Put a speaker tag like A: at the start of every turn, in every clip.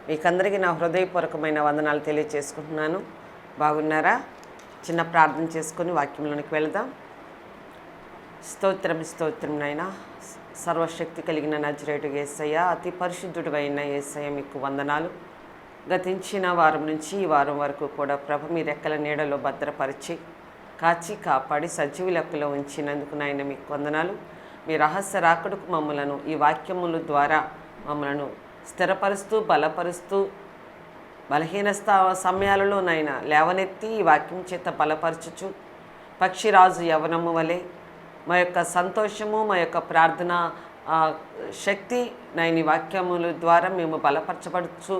A: మీకందరికీ నా హృదయపూర్వకమైన వందనాలు తెలియజేసుకుంటున్నాను. బాగున్నారా? చిన్న ప్రార్థన చేసుకొని వాక్యంలోనికి వెళదాం. స్తోత్రం స్తోత్రం నాయనా, సర్వశక్తి కలిగిన నజరేయుడు యేసయ్య, అతి పరిశుద్ధుడు అయిన యేసయ్య, మీకు వందనాలు. గతించిన వారం నుంచి ఈ వారం వరకు కూడా ప్రభు మీ రెక్కల నీడలో భద్రపరిచి కాచి కాపాడి సజీవ లెక్కలో ఉంచినందుకు నాయన మీకు వందనాలు. మీ రహస్య రాకడకు మమ్మలను ఈ వాక్యముల ద్వారా మమ్మలను స్థిరపరుస్తూ బలపరుస్తూ బలహీన సమయాలలో నాయన లేవనెత్తి ఈ వాక్యం చేత బలపరచుచు పక్షిరాజు యవనము వలె మా యొక్క సంతోషము, మా యొక్క ప్రార్థన శక్తి నాయని వాక్యముల ద్వారా మేము బలపరచబడుచు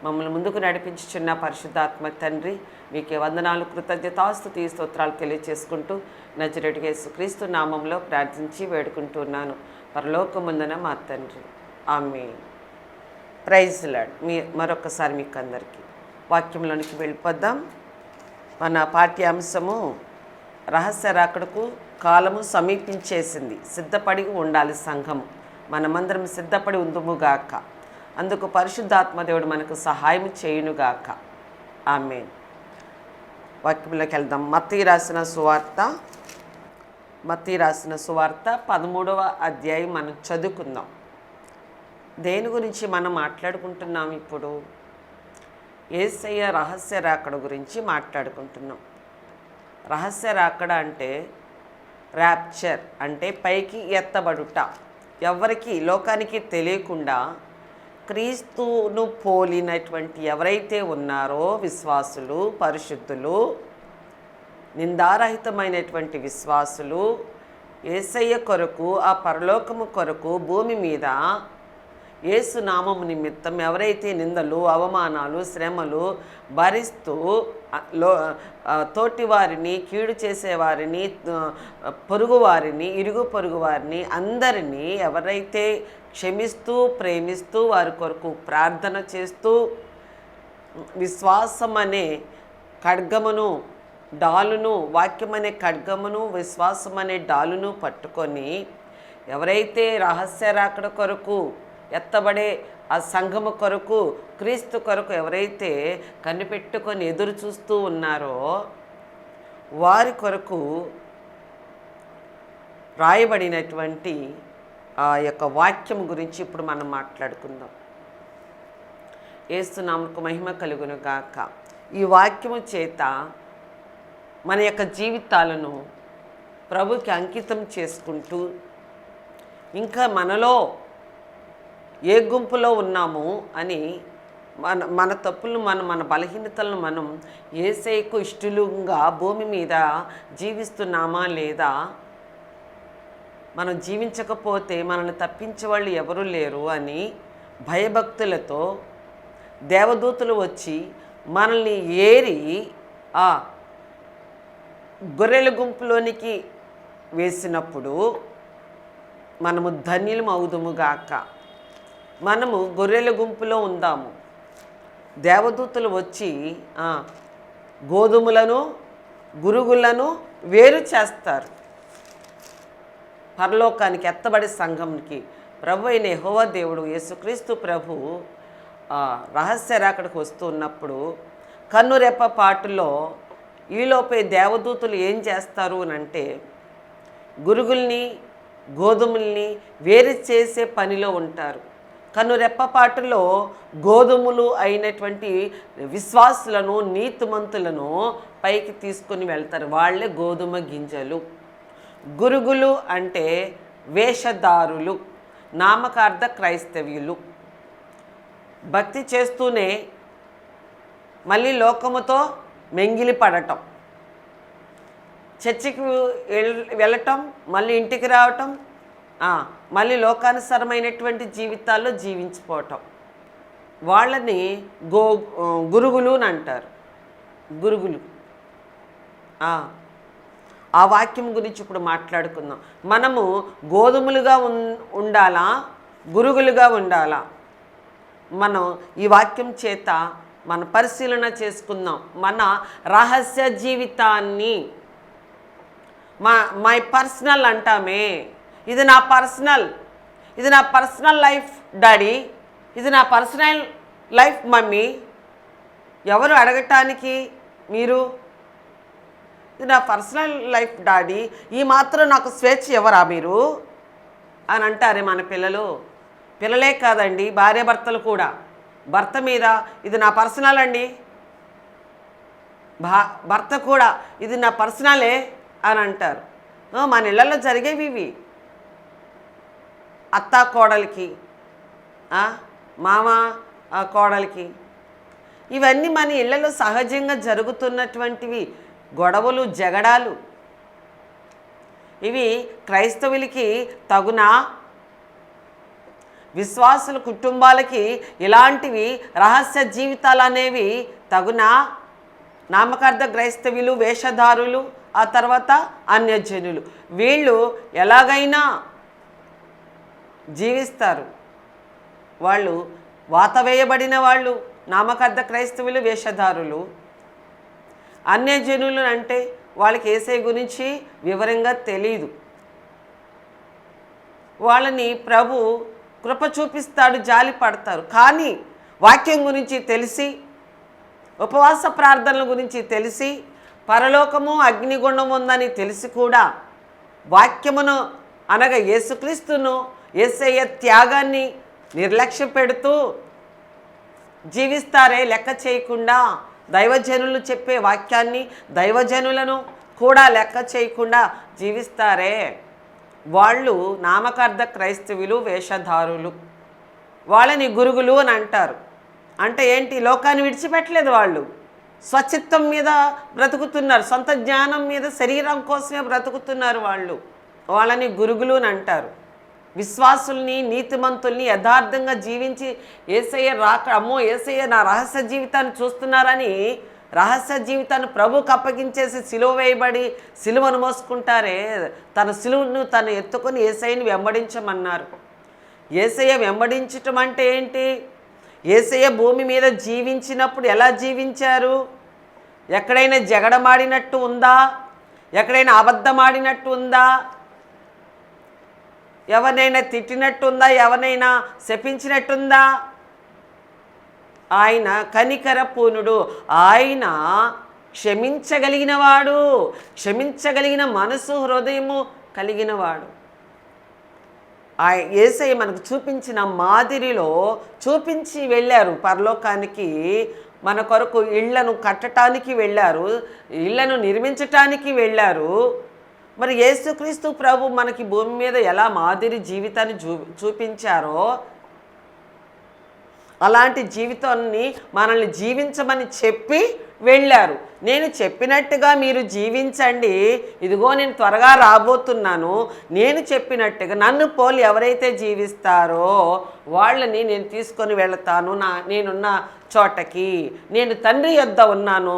A: మమ్మల్ని ముందుకు నడిపించుచున్న పరిశుద్ధాత్మ తండ్రి, మీకే వందనాలు, కృతజ్ఞతాస్తుతి స్తోత్రాలు తెలియచేసుకుంటూ నజరేయుడు యేసుక్రీస్తు నామంలో ప్రార్థించి వేడుకుంటున్నాను, పరలోకమందున మా తండ్రి. ఆమేన్. Praise Lord. మరొకసారి మీకు అందరికీ వాక్యంలోనికి వెళ్ళిపోద్దాం. మన పాఠ్యాంశము రహస్య రాకడకు కాలము సమీపించేసింది, సిద్ధపడి ఉండాలి సంఘము. మనమందరం సిద్ధపడి ఉందుముగాక. అందుకు పరిశుద్ధాత్మదేవుడు మనకు సహాయం చేయునుగాక. ఆమేన్. వాక్యంలోకి వెళ్దాం. మత్తయి రాసిన సువార్త 13వ అధ్యాయం మనం చదువుకుందాం. దేని గురించి మనం మాట్లాడుకుంటున్నాం? ఇప్పుడు యేసయ్య రహస్య రాకడ గురించి మాట్లాడుకుంటున్నాం. రహస్య రాకడ అంటే ర్యాప్చర్, అంటే పైకి ఎత్తబడుట. ఎవరికి, లోకానికి తెలియకుండా క్రీస్తును పోలినటువంటి ఎవరైతే ఉన్నారో విశ్వాసులు, పరిశుద్ధులు, నిందారహితమైనటువంటి విశ్వాసులు, యేసయ్య కొరకు, ఆ పరలోకము కొరకు భూమి మీద యేసు నామము నిమిత్తం ఎవరైతే నిందలు, అవమానాలు, శ్రమలు భరిస్తూ తోటివారిని, కీడు చేసేవారిని, పొరుగువారిని, ఇరుగు పొరుగువారిని అందరినీ ఎవరైతే క్షమిస్తూ ప్రేమిస్తూ వారి కొరకు ప్రార్థన చేస్తూ విశ్వాసం అనే ఖడ్గమును, డాలును, వాక్యం అనే ఖడ్గమును, విశ్వాసం అనే డాలును పట్టుకొని ఎవరైతే రహస్య రాకడ కొరకు ఎత్తబడే ఆ సంఘము కొరకు, క్రీస్తు కొరకు ఎవరైతే కనిపెట్టుకొని ఎదురు చూస్తూ ఉన్నారో వారి కొరకు రాయబడినటువంటి ఆ యొక్క వాక్యం గురించి ఇప్పుడు మనం మాట్లాడుకుందాం. యేసు నామమునకు మహిమ కలుగును గాక. ఈ వాక్యము చేత మన యొక్క జీవితాలను ప్రభుకి అంకితం చేసుకుంటూ ఇంకా మనలో ఏ గుంపులో ఉన్నాము అని మన తప్పులను మన బలహీనతలను మనం యేసయ్యకు ఇష్టలుగా భూమి మీద జీవిస్తున్నామా లేదా, మనం జీవించకపోతే మనల్ని తప్పించే వాళ్ళు ఎవరూ లేరు అని భయభక్తులతో దేవదూతలు వచ్చి మనల్ని ఏరి ఆ గొర్రెల గుంపులోనికి వేసినప్పుడు మనము ధన్యులం అవుదుముగాక. మనము గొర్రెల గుంపులో ఉందాము. దేవదూతలు వచ్చి గోధుమలను, గురుగులను వేరు చేస్తారు. పరలోకానికి ఎత్తబడి సంఘంకి ప్రభు అయిన యెహోవా దేవుడు యేసుక్రీస్తు ప్రభు రహస్య రాకడకు వస్తూ ఉన్నప్పుడు కన్నురెప్ప పాటులో ఈలోపే దేవదూతలు ఏం చేస్తారు అని అంటే గురుగుల్ని, గోధుమల్ని వేరు చేసే పనిలో ఉంటారు. కన్నురెప్పపాటులో గోధుమలు అయినటువంటి విశ్వాసులను, నీతిమంతులను పైకి తీసుకొని వెళ్తారు. వాళ్ళే గోధుమ గింజలు. గురుగులు అంటే వేషధారులు, నామకార్థ క్రైస్తవ్యులు. భక్తి చేస్తూనే మళ్ళీ లోకముతో మెంగిలి పడటం, చర్చికి వెళ్ళటం, మళ్ళీ ఇంటికి రావటం, మళ్ళీ లోకానుసరమైనటువంటి జీవితాల్లో జీవించిపోవటం. వాళ్ళని గురుగులు అని అంటారు. గురుగులు. ఆ వాక్యం గురించి ఇప్పుడు మాట్లాడుకుందాం. మనము గోధుమలుగా ఉండాలా, గురుగులుగా ఉండాలా? మనం ఈ వాక్యం చేత మన పరిశీలన చేసుకుందాం. మన రహస్య జీవితాన్ని మై పర్సనల్ అంటామే, ఇది నా పర్సనల్ లైఫ్ డాడీ, ఇది నా పర్సనల్ లైఫ్ మమ్మీ, ఎవరు అడగటానికి మీరు? ఇది నా పర్సనల్ లైఫ్ డాడీ, ఈ మాత్రం నాకు స్వేచ్ఛ ఎవరా మీరు అని అంటారే మన పిల్లలు. పిల్లలే కాదండి, భార్యాభర్తలు కూడా భర్త మీద ఇది నా పర్సనల్ అండి, భర్త కూడా ఇది నా పర్సనలే అని అంటారు. మన ఇళ్ళల్లో జరిగేవి ఇవి. అత్త కోడలికి, మామ కోడలికి, ఇవన్నీ మన ఇళ్ళలో సహజంగా జరుగుతున్నటువంటివి గొడవలు, జగడాలు. ఇవి క్రైస్తవులకి తగునా? విశ్వాసుల కుటుంబాలకి ఇలాంటివి రహస్య జీవితాలు అనేవి తగునా? నామకార్థ క్రైస్తవులు, వేషధారులు, ఆ తర్వాత అన్యజనులు, వీళ్ళు ఎలాగైనా జీవిస్తారు. వాళ్ళు వాతవేయబడిన వాళ్ళు నామకార్థ క్రైస్తవులు, వేషధారులు. అన్యజనులు అంటే వాళ్ళకి యేసయ్య గురించి వివరంగా తెలియదు. వాళ్ళని ప్రభు కృప చూపిస్తాడు, జాలి పడతారు. కానీ వాక్యం గురించి తెలిసి, ఉపవాస ప్రార్థనల గురించి తెలిసి, పరలోకము అగ్నిగుండం ఉందని తెలిసి కూడా వాక్యమును అనగా యేసుక్రీస్తును, యేసయ్య త్యాగాన్ని నిర్లక్ష్య పెడుతూ జీవిస్తారే, లెక్క చేయకుండా. దైవజనులు చెప్పే వాక్యాన్ని, దైవజనులను కూడా లెక్క చేయకుండా జీవిస్తారే, వాళ్ళు నామకార్థ క్రైస్తవులు, వేషధారులు. వాళ్ళని గురుగులు అని అంటారు. అంటే ఏంటి? లోకాన్ని విడిచిపెట్టలేదు వాళ్ళు, స్వచిత్తం మీద బ్రతుకుతున్నారు, సొంత జ్ఞానం మీద, శరీరం కోసమే బ్రతుకుతున్నారు వాళ్ళు. వాళ్ళని గురుగులు అని అంటారు. విశ్వాసుల్ని, నీతిమంతుల్ని యథార్థంగా జీవించి యేసయ్య రాక, అమ్మో యేసయ్య నా రహస్య జీవితాన్ని చూస్తున్నారని రహస్య జీవితాన్ని ప్రభుకు అప్పగించేసి సిలువ వేయబడి సిలువను మోసుకుంటారే, తన సిలువను తను ఎత్తుకొని యేసయ్యని వెంబడించమన్నారు. యేసయ్య వెంబడించటం అంటే ఏంటి? యేసయ్య భూమి మీద జీవించినప్పుడు ఎలా జీవించారు? ఎక్కడైనా జగడమాడినట్టు ఉందా? ఎక్కడైనా అబద్ధమాడినట్టు ఉందా? ఎవరినైనా తిట్టినట్టుందా? ఎవరినైనా శపించినట్టుందా? ఆయన కనికర పూర్ణుడు, ఆయన క్షమించగలిగినవాడు, క్షమించగలిగిన మనసు, హృదయము కలిగినవాడు. యేసయ్య మనకు చూపించిన మాదిరిలో చూపించి వెళ్ళారు పరలోకానికి. మన కొరకు ఇళ్లను కట్టడానికి వెళ్ళారు, ఇళ్లను నిర్మించటానికి వెళ్ళారు. మరి యేసుక్రీస్తు ప్రభు మనకి భూమి మీద ఎలా మాదిరి జీవితాన్ని చూపించారో అలాంటి జీవితాన్ని మనల్ని జీవించమని చెప్పి వెళ్ళారు. నేను చెప్పినట్టుగా మీరు జీవించండి, ఇదిగో నేను త్వరగా రాబోతున్నాను, నేను చెప్పినట్టుగా నన్ను పోలి ఎవరైతే జీవిస్తారో వాళ్ళని నేను తీసుకొని వెళతాను నేనున్న చోటకి. నేను తండ్రి యొద్ద ఉన్నాను,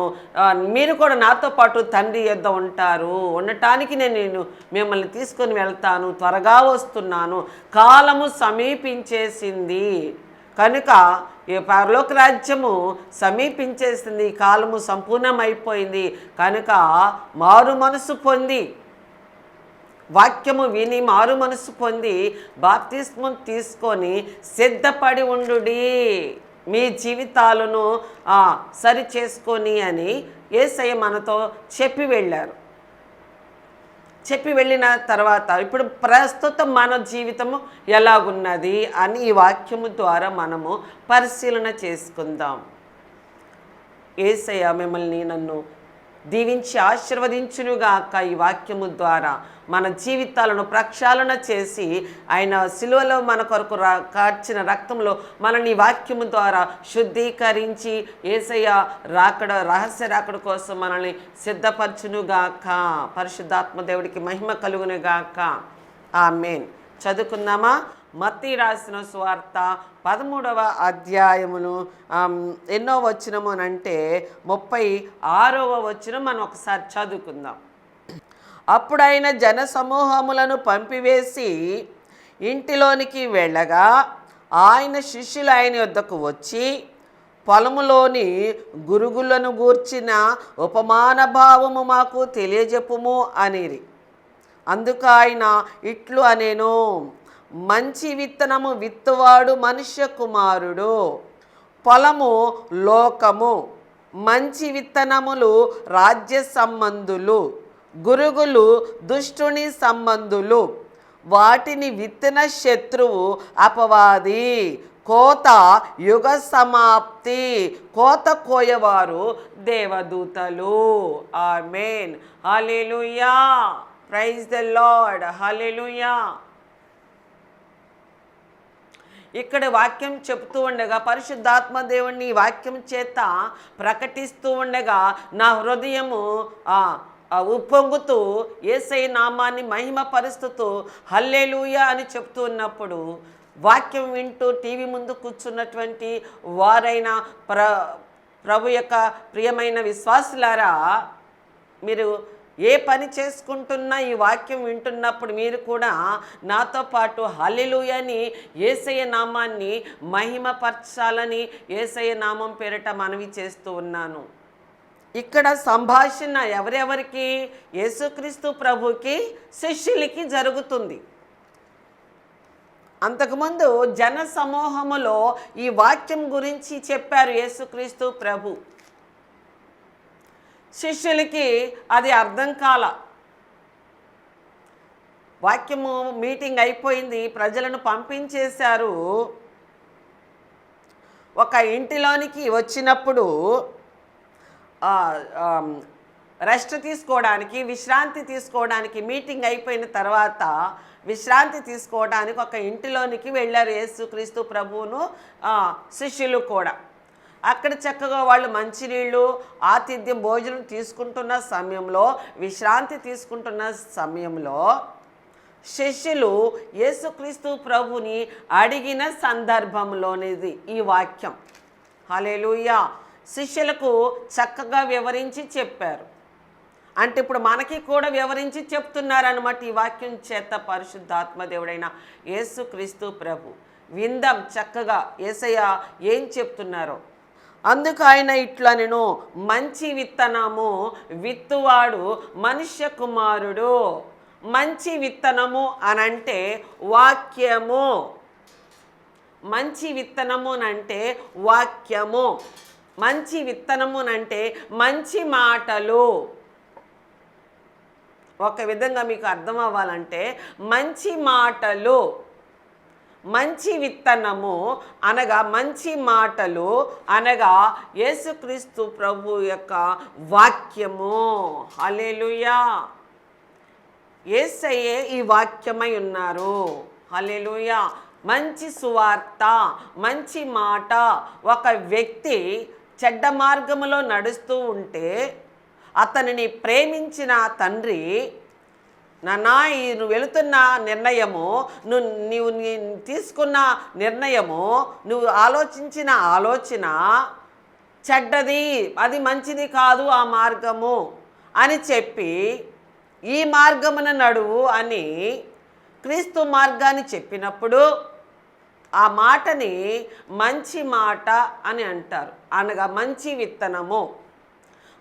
A: మీరు కూడా నాతో పాటు తండ్రి యొద్ద ఉంటారు. ఉండటానికి నేను మిమ్మల్ని తీసుకొని వెళ్తాను, త్వరగా వస్తున్నాను, కాలము సమీపించేసింది కనుక ఈ పరలోక రాజ్యము సమీపించేసింది, కాలము సంపూర్ణమైపోయింది కనుక మారు మనసు పొంది, వాక్యము విని మారు మనసు పొంది బాప్తిస్మం తీసుకొని సిద్ధపడి ఉండుడి, మీ జీవితాలను సరి చేసుకొని అని యేసయ్య మనతో చెప్పి వెళ్ళారు. చెప్పి వెళ్ళిన తర్వాత ఇప్పుడు ప్రస్తుతం మన జీవితము ఎలాగున్నది అని ఈ వాక్యము ద్వారా మనము పరిశీలన చేసుకుందాం. యేసయ్య మిమ్మల్ని నన్ను దీవించి ఆశీర్వదించునుగాక. ఈ వాక్యము ద్వారా మన జీవితాలను ప్రక్షాళన చేసి ఆయన సిలువలో మన కొరకు కార్చిన రక్తంలో మనని వాక్యము ద్వారా శుద్ధీకరించి యేసయ్య రాకడ, రహస్య రాకడ కోసం మనల్ని సిద్ధపరచునుగాక. పరిశుద్ధాత్మ దేవుడికి మహిమ కలుగునుగాక. ఆమేన్. చదువుకుందామా? మత్తయి రాసిన సువార్త 13వ అధ్యాయమును ఎన్నో వచనము అంటే 36వ వచనం మనం ఒకసారి చదువుకుందాం. అప్పుడైన జన సమూహములను పంపివేసి ఇంటిలోనికి వెళ్ళగా ఆయన శిష్యులు ఆయన యొద్దకు వచ్చి పొలములోని గురుగులను గూర్చిన ఉపమాన భావము మాకు తెలియజెప్పుము అనిరి. అందుకు ఆయన ఇట్లు అనేను, మంచి విత్తనము విత్తువాడు మనుష్య కుమారుడు. పొలము లోకము, మంచి విత్తనములు రాజ్య సంబంధులు, గురుగులు దుష్టుని సంబంధులు, వాటిని విత్తన శత్రువు అపవాది, కోత యుగ సమాప్తి, కోత కోయవారు దేవదూతలు. Amen. Hallelujah. Praise the Lord. Hallelujah. ఇక్కడ వాక్యం చెప్తూ ఉండగా పరిశుద్ధాత్మ దేవుణ్ణి వాక్యం చేత ప్రకటిస్తూ ఉండగా నా హృదయము ఉప్పొంగుతూ యేసయ్య నామాన్ని మహిమపరుస్తూ హల్లెలూయా అని చెప్తూ ఉన్నప్పుడు వాక్యం వింటూ టీవీ ముందు కూర్చున్నటువంటి వారైన ప్రభు యొక్క ప్రియమైన విశ్వాసులారా, మీరు ఏ పని చేసుకుంటున్నా ఈ వాక్యం వింటున్నప్పుడు మీరు కూడా నాతో పాటు హల్లెలూయాని యేసయ్య నామాన్ని మహిమపరచాలని యేసయ్య నామం పేరిట మనవి చేస్తూ ఉన్నాను. ఇక్కడ సంభాషణ ఎవరెవరికి? యేసుక్రీస్తు ప్రభుకి శిష్యులకి జరుగుతుంది. అంతకుముందు జన సమూహములో ఈ వాక్యం గురించి చెప్పారు యేసుక్రీస్తు ప్రభు. శిష్యులకి అది అర్థం కాల. వాక్యము మీటింగ్ అయిపోయింది, ప్రజలను పంపించేశారు. ఒక ఇంటిలోనికి వచ్చినప్పుడు రెస్ట్ తీసుకోవడానికి, విశ్రాంతి తీసుకోవడానికి, మీటింగ్ అయిపోయిన తర్వాత విశ్రాంతి తీసుకోవడానికి ఒక ఇంటిలోనికి వెళ్ళారు యేసుక్రీస్తు ప్రభువును శిష్యులు కూడా. అక్కడ చక్కగా వాళ్ళు మంచినీళ్ళు, ఆతిథ్యం, భోజనం తీసుకుంటున్న సమయంలో, విశ్రాంతి తీసుకుంటున్న సమయంలో శిష్యులు యేసుక్రీస్తు ప్రభుని అడిగిన సందర్భంలోనిది ఈ వాక్యం. హల్లెలూయా. శిష్యులకు చక్కగా వివరించి చెప్పారు. అంటే ఇప్పుడు మనకి కూడా వివరించి చెప్తున్నారన్నమాట ఈ వాక్యం చేత పరిశుద్ధాత్మదేవుడైన యేసుక్రీస్తు ప్రభు. విందాం చక్కగా యేసయ్య ఏం చెప్తున్నారో. అందుకు ఆయన ఇట్లా, నేను మంచి విత్తనము విత్తువాడు మనుష్య కుమారుడు. మంచి విత్తనము అనంటే వాక్యము. మంచి విత్తనము అంటే వాక్యము. మంచి విత్తనము అంటే మంచి మాటలు. ఒక విధంగా మీకు అర్థం అవ్వాలంటే మంచి మాటలు, మంచి విత్తనము అనగా మంచి మాటలు అనగా యేసుక్రీస్తు ప్రభు యొక్క వాక్యము. హల్లెలూయా. యేసయ్యే ఈ వాక్యమై ఉన్నారు. హల్లెలూయా. మంచి సువార్త, మంచి మాట. ఒక వ్యక్తి చెడ్డ మార్గములో నడుస్తూ ఉంటే అతనిని ప్రేమించిన తండ్రి, నాన్నా నువ్వు వెళుతున్న నిర్ణయము, నీవు తీసుకున్న నిర్ణయము, నువ్వు ఆలోచించిన ఆలోచన చెడ్డది, అది మంచిది కాదు ఆ మార్గము అని చెప్పి ఈ మార్గమున నడువు అని క్రీస్తు మార్గాన్ని చెప్పినప్పుడు ఆ మాటని మంచి మాట అని అంటారు. అనగా మంచి విత్తనము.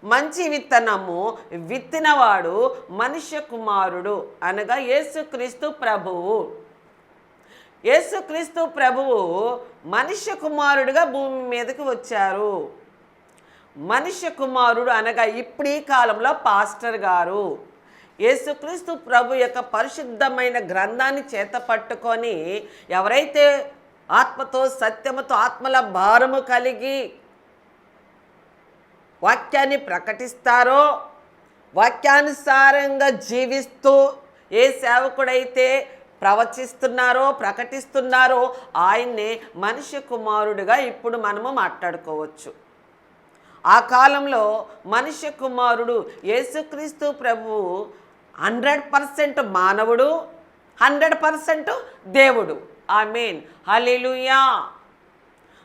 A: మంచి విత్తనము విత్తినవాడు మనుష్య కుమారుడు అనగా యేసుక్రీస్తు ప్రభువు. యేసుక్రీస్తు ప్రభువు మనుష్య కుమారుడుగా భూమి మీదకి వచ్చారు. మనుష్య కుమారుడు అనగా ఇప్పుడు ఈ కాలంలో పాస్టర్ గారు యేసుక్రీస్తు ప్రభు యొక్క పరిశుద్ధమైన గ్రంథాన్ని చేత పట్టుకొని ఎవరైతే ఆత్మతో సత్యముతో ఆత్మల భారము కలిగి వాక్యాన్ని ప్రకటిస్తారో, వాక్యానుసారంగా జీవిస్తూ ఏ సేవకుడైతే ప్రవచిస్తున్నారో, ప్రకటిస్తున్నారో ఆయన్నే మనుష్య కుమారుడిగా ఇప్పుడు మనము మాట్లాడుకోవచ్చు. ఆ కాలంలో మనుష్య కుమారుడు యేసుక్రీస్తు ప్రభువు 100% మానవుడు, 100% దేవుడు. ఆమేన్. హల్లెలూయా.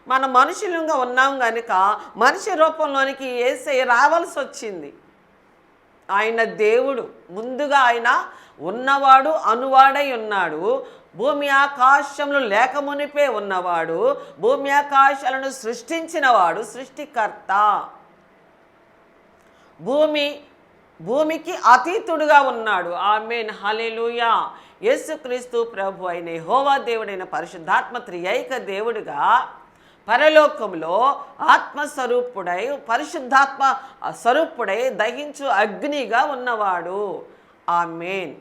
A: మన మనుషులంగా ఉన్నాం కనుక మనిషి రూపంలోనికి యేసయ్య రావాల్సి వచ్చింది. ఆయన దేవుడు, ముందుగా ఆయన ఉన్నవాడు, అనువాడై ఉన్నాడు. భూమి ఆకాశములు లేకమునిపే ఉన్నవాడు, భూమి ఆకాశాలను సృష్టించినవాడు, సృష్టికర్త. భూమికి అతీతుడుగా ఉన్నాడు. ఆమేన్. హల్లెలూయా. యేసుక్రీస్తు ప్రభు అయిన యెహోవా దేవుడైన పరిశుద్ధాత్మ త్రియైక దేవుడుగా పరలోకంలో ఆత్మస్వరూపుడై పరిశుద్ధాత్మ స్వరూపుడై దహించు అగ్నిగా ఉన్నవాడు. ఆమేన్.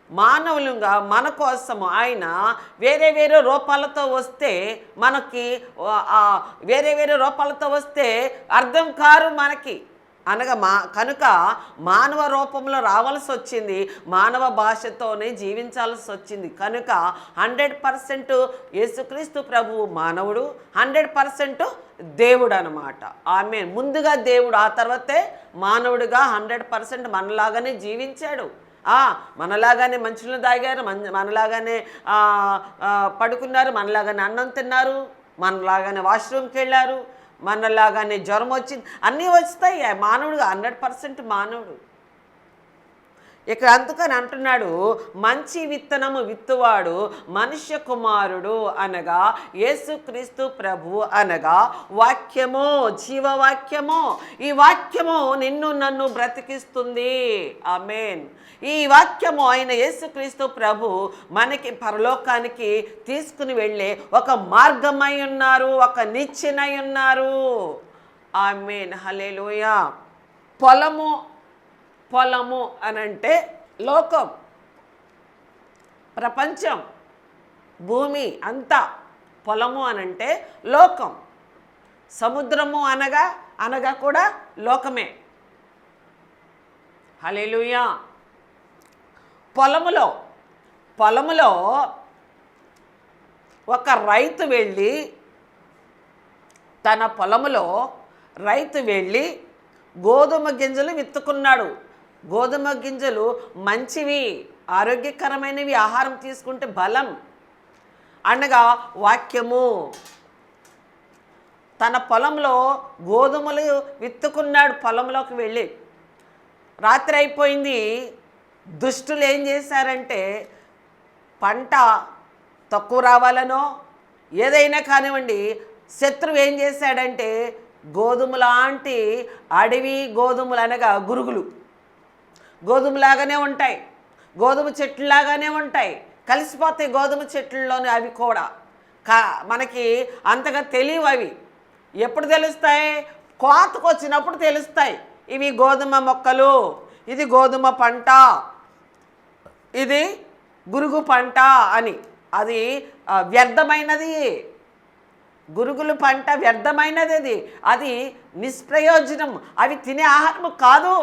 A: మానవులుగా మన కోసము ఆయన వేరే వేరే రూపాలతో వస్తే మనకి వేరే వేరే రూపాలతో వస్తే అర్థం కారు మనకి. అనగా కనుక మానవ రూపంలో రావాల్సి వచ్చింది, మానవ భాషతోనే జీవించాల్సి వచ్చింది. కనుక 100% యేసుక్రీస్తు ప్రభువు మానవుడు, 100% దేవుడు అనమాట. ఆమె ముందుగా దేవుడు, ఆ తర్వాతే మానవుడిగా 100% మనలాగానే జీవించాడు. మనలాగానే మంచులు తాగారు, మనలాగానే పడుకున్నారు, మనలాగానే అన్నం తిన్నారు, మనలాగానే వాష్రూమ్కి వెళ్ళారు, మనలాగానే జ్వరం వచ్చింది, అన్నీ వస్తాయి. మానవుడు 100% మానవుడు. ఇక్కడ అందుకని అంటున్నాడు, మంచి విత్తనము విత్తువాడు మనుష్య కుమారుడు అనగా యేసుక్రీస్తు ప్రభు అనగా వాక్యము, జీవవాక్యము. ఈ వాక్యము నిన్ను నన్ను బ్రతికిస్తుంది. ఆమేన్. ఈ వాక్యము అయిన యేసుక్రీస్తు ప్రభు మనకి పరలోకానికి తీసుకుని వెళ్ళే ఒక మార్గమై ఉన్నారు, ఒక నిచ్చెనై ఉన్నారు. ఆమేన్. హల్లెలూయా. పొలము అనంటే లోకం, ప్రపంచం, భూమి అంతా. పొలము అనంటే లోకం. సముద్రము అనగా కూడా లోకమే. హల్లెలూయా. పొలములో ఒక రైతు వెళ్ళి, తన పొలములో రైతు వెళ్ళి గోధుమ గింజలు విత్తుకున్నాడు. గోధుమ గింజలు మంచివి, ఆరోగ్యకరమైనవి, ఆహారం తీసుకుంటే బలం అనగా వాక్యము. తన పొలంలో గోధుమలు విత్తుకున్నాడు. పొలంలోకి వెళ్ళి రాత్రి అయిపోయింది. దుష్టులు ఏం చేశారంటే పంట తక్కువ రావాలనో ఏదైనా కానివ్వండి, శత్రువు ఏం చేశాడంటే గోధుమ లాంటి అడవి గోధుమలు అనగా గురుగులు గోధుమలాగానే ఉంటాయి, గోధుమ చెట్లులాగానే ఉంటాయి, కలిసిపోతాయి గోధుమ చెట్లలోని. అవి కూడా మనకి అంతగా తెలియవు. అవి ఎప్పుడు తెలుస్తాయి? కోతకు వచ్చినప్పుడు తెలుస్తాయి. ఇవి గోధుమ మొక్కలు, ఇది గోధుమ పంట, ఇది గురుగు పంట అని. అది వ్యర్థమైనది. గురుగులు పంట వ్యర్థమైనది, అది నిష్ప్రయోజనం, అవి తినే ఆహారము కాదు.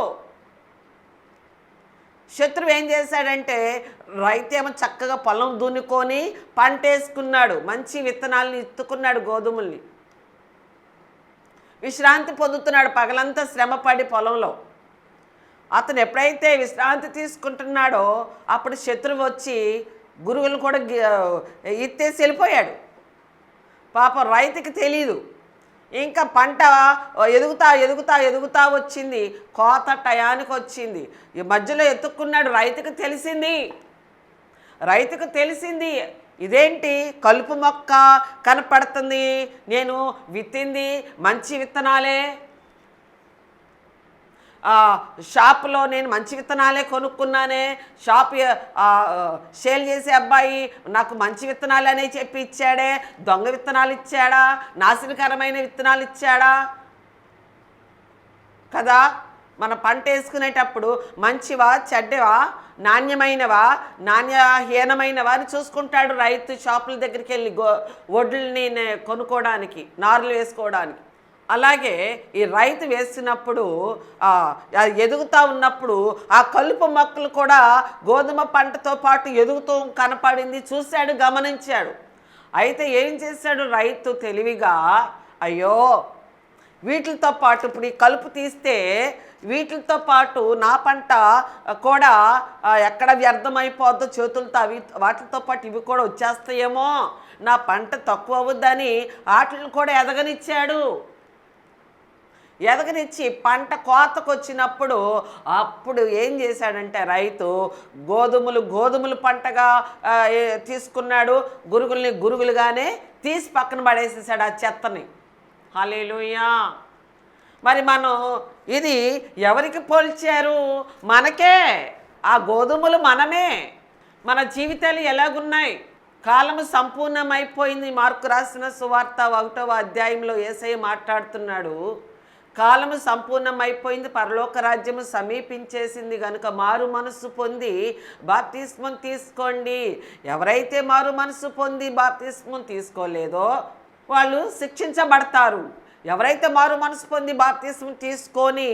A: శత్రువు ఏం చేశాడంటే రైతేమో చక్కగా పొలం దున్నుకొని పంట వేసుకున్నాడు, మంచి విత్తనాలను ఇత్తుకున్నాడు, గోధుమల్ని విశ్రాంతి పొందుతున్నాడు. పగలంతా శ్రమపడి పొలంలో అతను ఎప్పుడైతే విశ్రాంతి తీసుకుంటున్నాడో అప్పుడు శత్రువు వచ్చి గురుగులను కూడా ఇత్తేసి వెళ్ళిపోయాడు. పాపం రైతుకి తెలీదు. ఇంకా పంట ఎదుగుతా వచ్చింది, కోత టయానికి వచ్చింది. ఈ మధ్యలో ఎత్తుక్కున్నాడు. రైతుకు తెలిసింది ఇదేంటి కలుపు మొక్క కనపడుతుంది, నేను విత్తింది మంచి విత్తనాలే, షాపులో నేను మంచి విత్తనాలే కొనుక్కున్నానే, సేల్ చేసే అబ్బాయి నాకు మంచి విత్తనాలు అనే చెప్పి ఇచ్చాడే, దొంగ విత్తనాలు ఇచ్చాడా, నాశనకరమైన విత్తనాలు ఇచ్చాడా కదా. మన పంట వేసుకునేటప్పుడు మంచివా చెడ్డవా, నాణ్యమైనవా నాణ్యహీనమైనవా అని చూసుకుంటాడు రైతు. షాపుల దగ్గరికి వెళ్ళి వడ్లని కొనుక్కోవడానికి, నారులు వేసుకోవడానికి. అలాగే ఈ రైతు వేసినప్పుడు ఎదుగుతూ ఉన్నప్పుడు ఆ కలుపు మొక్కలు కూడా గోధుమ పంటతో పాటు ఎదుగుతూ కనపడింది. చూశాడు, గమనించాడు. అయితే ఏం చేశాడు రైతు తెలివిగా, అయ్యో వీటితో పాటు ఇప్పుడు ఈ కలుపు తీస్తే వీటితో పాటు నా పంట కూడా ఎక్కడ వ్యర్థమైపోద్దో చేతులతో, వాటితో పాటు ఇవి కూడా వచ్చేస్తాయేమో, నా పంట తక్కువ అవుద్దని వాటిని కూడా ఎదగనిచ్చి పంట కోతకు వచ్చినప్పుడు అప్పుడు ఏం చేశాడంటే రైతు గోధుమలు పంటగా తీసుకున్నాడు, గురుగులుగానే తీసి పక్కన పడేసేసాడు ఆ చెత్తని. హల్లెలూయా. మరి మనం ఇది ఎవరికి పోల్చారు? మనకే. ఆ గోధుమలు మనమే. మన జీవితాలు ఎలాగున్నాయి? కాలము సంపూర్ణమైపోయింది. మార్కు రాసిన సువార్త 1వ అధ్యాయంలో యేసయ్య మాట్లాడుతున్నాడు. కాలము సంపూర్ణమైపోయింది, పరలోక రాజ్యము సమీపించేసింది గనుక మారు మనస్సు పొంది బాప్తిస్మం తీసుకోండి. ఎవరైతే మారు మనస్సు పొంది బాప్తిస్మం తీసుకోలేదో వాళ్ళు శిక్షించబడతారు. ఎవరైతే మారు మనసు పొంది బాప్తిస్మం తీసుకొని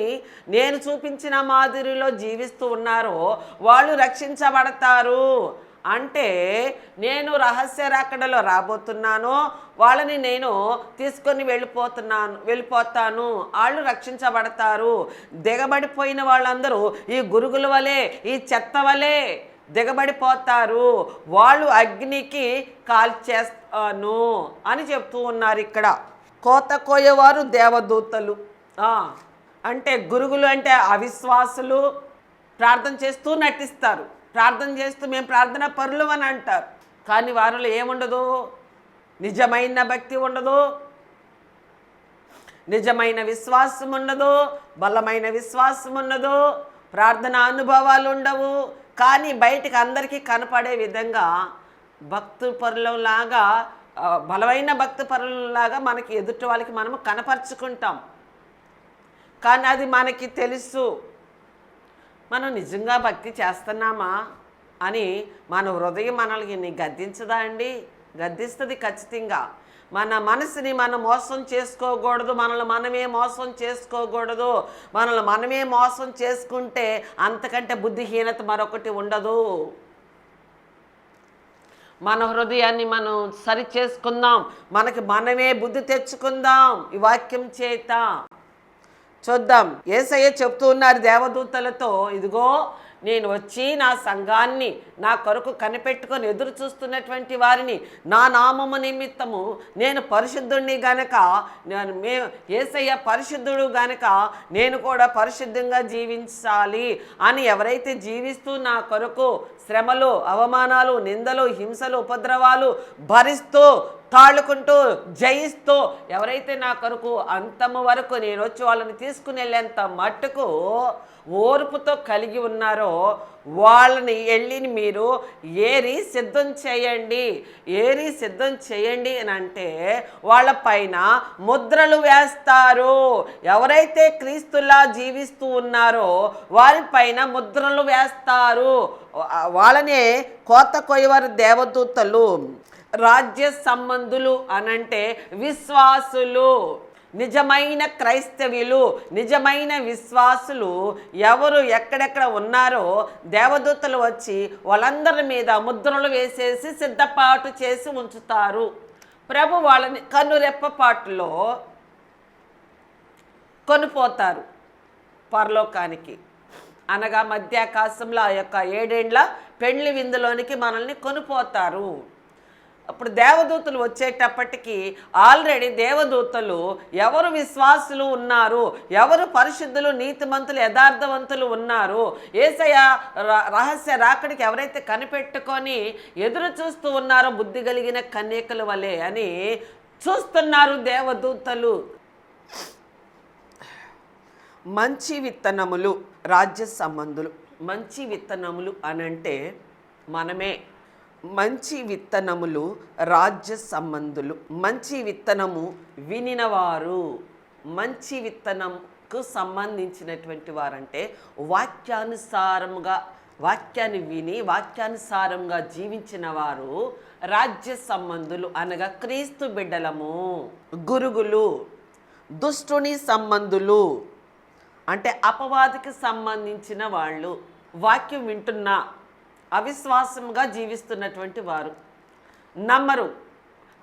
A: నేను చూపించిన మాదిరిలో జీవిస్తూ ఉన్నారో వాళ్ళు రక్షించబడతారు. అంటే నేను రహస్య రాకడలో రాబోతున్నాను, వాళ్ళని నేను తీసుకొని వెళ్ళిపోతాను, వాళ్ళు రక్షించబడతారు. దిగబడిపోయిన వాళ్ళందరూ ఈ గురుగుల వలె, ఈ చెత్త వలె దిగబడిపోతారు, వాళ్ళు అగ్నికి కాల్చేస్తాను అని చెప్తూ ఉన్నారు ఇక్కడ. కోత కోయేవారు దేవదూతలు. అంటే గురుగులు అంటే అవిశ్వాసులు, ప్రార్థన చేస్తూ నటిస్తారు, ప్రార్థన చేస్తూ మేము ప్రార్థన పరులు అని అంటారు. కానీ వారిలో ఏముండదు? నిజమైన భక్తి ఉండదు, నిజమైన విశ్వాసం ఉండదు, బలమైన విశ్వాసం ఉండదు, ప్రార్థన అనుభవాలు ఉండవు. కానీ బయటికి అందరికీ కనపడే విధంగా భక్తు పరులంలాగా, బలమైన భక్తి పరులంలాగా మనకి ఎదుటి వాళ్ళకి మనము కనపరుచుకుంటాం. కానీ అది మనకి తెలుసు, మనం నిజంగా భక్తి చేస్తున్నామా అని మన హృదయం మనల్ని గద్దించదా అండి? గద్దిస్తుంది ఖచ్చితంగా. మన మనసుని మనం మోసం చేసుకోకూడదు, మనల్ని మనమే మోసం చేసుకోకూడదు. మనల్ని మనమే మోసం చేసుకుంటే అంతకంటే బుద్ధిహీనత మరొకటి ఉండదు. మన హృదయాన్ని మనం సరి చేసుకుందాం, మనకి మనమే బుద్ధి తెచ్చుకుందాం ఈ వాక్యం చేత. చూద్దాం, యేసయ్య చెప్తూ ఉన్నారు దేవదూతలతో, ఇదిగో నేను వచ్చి నా సంఘాన్ని నా కొరకు కనిపెట్టుకొని ఎదురు చూస్తున్నటువంటి వారిని నా నామము నిమిత్తము నేను పరిశుద్ధుడిని గనక, యేసయ్య పరిశుద్ధుడు గనక నేను కూడా పరిశుద్ధంగా జీవించాలి అని ఎవరైతే జీవిస్తూ నా కొరకు శ్రమలు, అవమానాలు, నిందలు, హింసలు, ఉపద్రవాలు భరిస్తూ తాళుకుంటూ జయిస్తూ ఎవరైతే నా కొరకు అంతము వరకు నేను వచ్చి వాళ్ళని తీసుకుని వెళ్ళేంత మట్టుకు ఓర్పుతో కలిగి ఉన్నారో వాళ్ళని వెళ్ళి మీరు ఏరి సిద్ధం చేయండి. ఏరి సిద్ధం చేయండి అని అంటే వాళ్ళపైన ముద్రలు వేస్తారు. ఎవరైతే క్రీస్తులా జీవిస్తూ ఉన్నారో వారిపైన ముద్రలు వేస్తారు. వాళ్ళనే కోత కొయ్యవారు దేవదూతలు. రాజ్య సంబంధులు అనంటే విశ్వాసులు, నిజమైన క్రైస్తవులు, నిజమైన విశ్వాసులు ఎవరు ఎక్కడెక్కడ ఉన్నారో దేవదూతలు వచ్చి వాళ్ళందరి మీద ముద్రలు వేసేసి సిద్ధపాటు చేసి ఉంచుతారు. ప్రభు వాళ్ళని కన్నురెప్పపాటులో కొనిపోతారు పరలోకానికి. అనగా మధ్యాకాశంలో ఆ యొక్క 7 ఏండ్ల పెండ్లి విందులోనికి మనల్ని కొనిపోతారు. అప్పుడు దేవదూతలు వచ్చేటప్పటికి ఆల్రెడీ దేవదూతలు ఎవరు విశ్వాసులు ఉన్నారు, ఎవరు పరిశుద్ధులు, నీతిమంతులు, యథార్థవంతులు ఉన్నారు, యేసయ్య రహస్య రాకడికి ఎవరైతే కనిపెట్టుకొని ఎదురు చూస్తూ ఉన్నారో బుద్ధి కలిగిన కన్యకల వలె అని చూస్తున్నారు దేవదూతలు. మంచి విత్తనములు రాజ్య సంబంధులు. మంచి విత్తనములు అనంటే మనమే. మంచి విత్తనములు రాజ్య సంబంధులు. మంచి విత్తనము వినినవారు. మంచి విత్తనంకు సంబంధించినటువంటి వారంటే వాక్యానుసారముగా, వాక్యాన్ని విని వాక్యానుసారంగా జీవించిన వారు రాజ్య సంబంధులు. అనగా క్రీస్తు బిడ్డలము. గురుగులు దుష్టుని సంబంధులు అంటే అపవాదికి సంబంధించిన వాళ్ళు. వాక్యం వింటున్నా అవిశ్వాసంగా జీవిస్తున్నటువంటి వారు, నమ్మరు,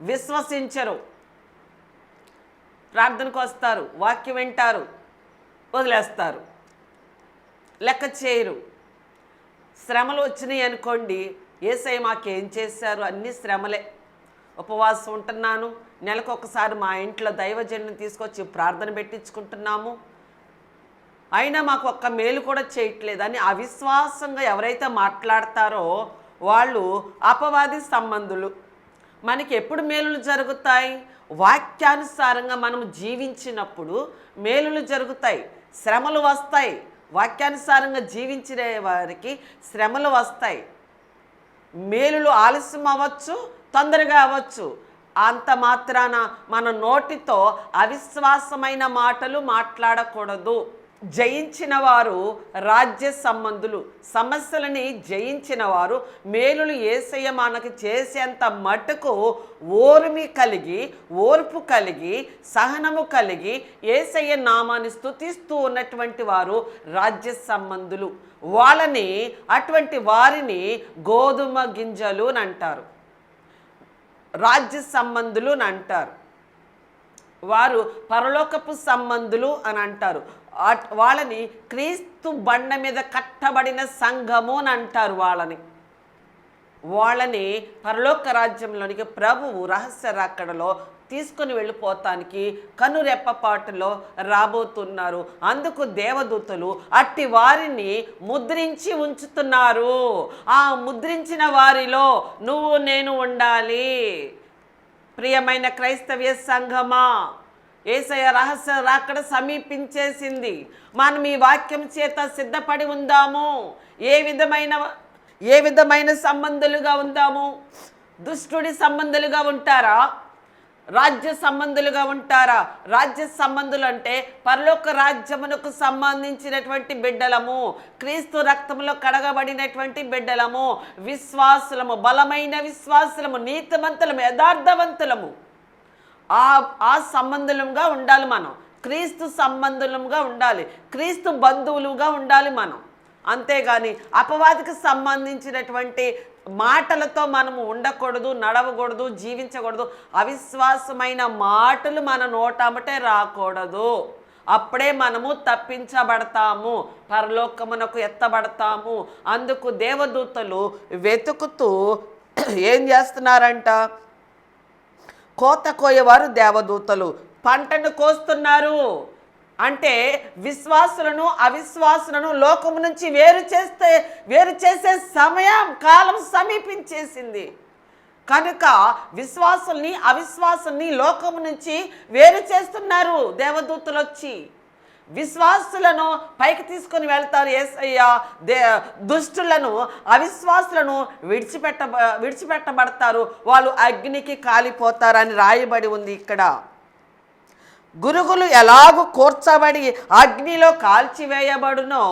A: విశ్వసించరు, ప్రార్థనకు వస్తారు, వాక్యం వింటారు, వదిలేస్తారు, లెక్క చేయరు. శ్రమలు వచ్చినాయి అనుకోండి, యేసయ్య మాకేం చేశారు, అన్ని శ్రమలే. ఉపవాసం ఉంటున్నాను, నెలకు ఒకసారి మా ఇంట్లో దైవజనుని తీసుకొచ్చి ప్రార్థన పెట్టించుకుంటున్నాము, అయినా మాకు ఒక్క మేలు కూడా చేయట్లేదు అని అవిశ్వాసంగా ఎవరైతే మాట్లాడతారో వాళ్ళు అపవాది సంబంధులు. మనకి ఎప్పుడు మేలులు జరుగుతాయి? వాక్యానుసారంగా మనం జీవించినప్పుడు మేలులు జరుగుతాయి, శ్రమలు వస్తాయి. వాక్యానుసారంగా జీవించే వారికి శ్రమలు వస్తాయి. మేలులు ఆలస్యం అవ్వచ్చు, తొందరగా అవ్వచ్చు. అంత మాత్రాన మన నోటితో అవిశ్వాసమైన మాటలు మాట్లాడకూడదు. జయించిన వారు రాజ్య సంబంధులు. సమస్యలని జయించిన వారు మేలులు యేసయ్య మనకు చేసేంత మట్టుకు ఓర్పు కలిగి సహనము కలిగి యేసయ్య నామాన్ని స్తుతిస్తూ ఉన్నటువంటి వారు రాజ్య సంబంధులు. అటువంటి వారిని గోధుమ గింజలు అని అంటారు, రాజ్య సంబంధులు అని అంటారు. వారు పరలోకపు సంబంధులు అని అంటారు. వాళ్ళని క్రీస్తు బండ మీద కట్టబడిన సంఘము అని అంటారు. వాళ్ళని పరలోక రాజ్యంలోనికి ప్రభువు రహస్య రాకడలో తీసుకుని వెళ్ళిపోతానికి కనురెప్పపాటులో రాబోతున్నారు. అందుకు దేవదూతలు అట్టి వారిని ముద్రించి ఉంచుతున్నారు. ఆ ముద్రించిన వారిలో నువ్వు నేను ఉండాలి. ప్రియమైన క్రైస్తవ్య సంఘమా, యేసయ్య రహస్య రాకడ సమీపించేసింది. మనం ఈ వాక్యం చేత సిద్ధపడి ఉందాము. ఏ విధమైన సంబంధులుగా ఉందాము? దుష్టుడి సంబంధులుగా ఉంటారా? రాజ్య సంబంధులుగా ఉంటారా? రాజ్య సంబంధులు అంటే పరలోక రాజ్యమునకు సంబంధించినటువంటి బిడ్డలము, క్రీస్తు రక్తంలో కడగబడినటువంటి బిడ్డలము, విశ్వాసులము, బలమైన విశ్వాసులము, నీతిమంతులము, యథార్థవంతులము. ఆ సంబంధులుగా ఉండాలి మనం. క్రీస్తు సంబంధులుగా ఉండాలి, క్రీస్తు బంధువులుగా ఉండాలి మనం. అంతేగాని అపవాదికి సంబంధించినటువంటి మాటలతో మనము ఉండకూడదు, నడవకూడదు, జీవించకూడదు. అవిశ్వాసమైన మాటలు మన నోటమటే రాకూడదు. అప్పుడే మనము తప్పించబడతాము, పరలోకమునకు ఎత్తబడతాము. అందుకు దేవదూతలు వెతుకుతూ ఏం చేస్తున్నారంట? కోత కోయేవారు దేవదూతలు పంటను కోస్తున్నారు. అంటే విశ్వాసులను అవిశ్వాసులను లోకము నుంచి వేరు చేసే కాలం సమీపించేసింది. కనుక విశ్వాసుల్ని అవిశ్వాసుల్ని లోకము నుంచి వేరు చేస్తున్నారు దేవదూతలు వచ్చి. విశ్వాసులను పైకి తీసుకొని వెళ్తారు యేసయ్య. దుష్టులను అవిశ్వాసులను విడిచిపెట్టబడతారు, వాళ్ళు అగ్నికి కాలిపోతారని రాయబడి ఉంది ఇక్కడ. గురుగులు ఎలాగూ కూర్చబడి అగ్నిలో కాల్చివేయబడునో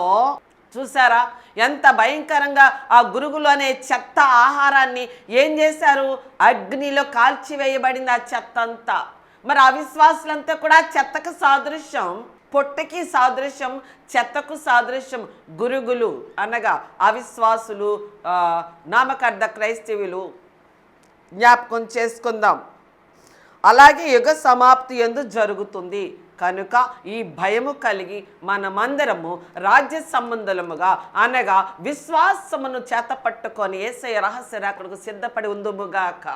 A: చూసారా? ఎంత భయంకరంగా ఆ గురుగులు అనే చెత్త ఆహారాన్ని ఏం చేశారు? అగ్నిలో కాల్చివేయబడింది ఆ చెత్త అంతా. మరి అవిశ్వాసులంతా కూడా చెత్తకు సాదృశ్యం, పొట్టకి సాదృశ్యం, చెత్తకు సాదృశ్యం. గురుగులు అనగా అవిశ్వాసులు, నామకార్థ క్రైస్తవులు. జ్ఞాపకం చేసుకుందాం. అలాగే యుగ సమాప్తి యందు జరుగుతుంది. కనుక ఈ భయము కలిగి మనమందరము రాజ్య సంబంధులముగా అనగా విశ్వాసమును చేతపట్టుకొని యేసయ్య రహస్య రాకడకు సిద్ధపడి ఉందుముగాక.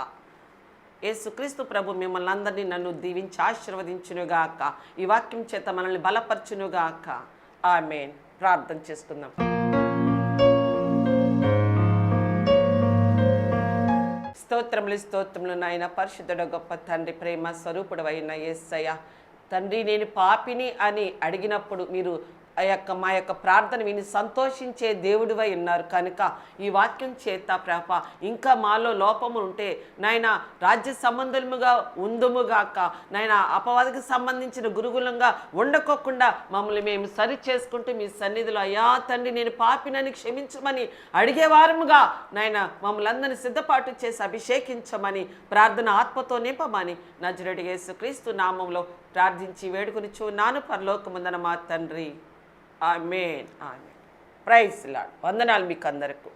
A: యేసుక్రీస్తు ప్రభు మిమ్మల్ని అందరినీ నన్ను దీవించి ఆశీర్వదించునుగాక. ఈ వాక్యం చేత మనల్ని బలపరచునుగాక. ఆమేన్. ప్రార్థన చేసుకుందాం. స్తోత్రములు నాయన, పరిశుద్ధుడ గొప్ప తండ్రి, ప్రేమ స్వరూపుడు అయిన యేసయ్య తండ్రి, నేను పాపిని అని అడిగినప్పుడు మీరు మా యొక్క ప్రార్థన విని సంతోషించే దేవుడివై ఉన్నారు. కనుక ఈ వాక్యం చేత ప్రభ ఇంకా మాలో లోపము ఉంటే నాయన రాజ్య సంబంధముగా ఉందుముగాక. నాయన అపవాదికి సంబంధించిన గురుగులంగా ఉండకోకుండా మమ్మల్ని మేము సరి చేసుకుంటూ మీ సన్నిధిలో అయ్యా తండ్రి నేను పాపినని క్షమించమని అడిగేవారముగా నాయన మమ్మల్ని అందరినీ సిద్ధపాటు చేసి అభిషేకించమని ప్రార్థన ఆత్మతో నింపమని నజరేయుడైన యేసుక్రీస్తు నామంలో ప్రార్థించి వేడుకొనిచున్నాను పరలోకమందున మా తండ్రి. ఆమేన్. ఆమేన్. Praise Lord. వందనాలు మీకు అందరికీ.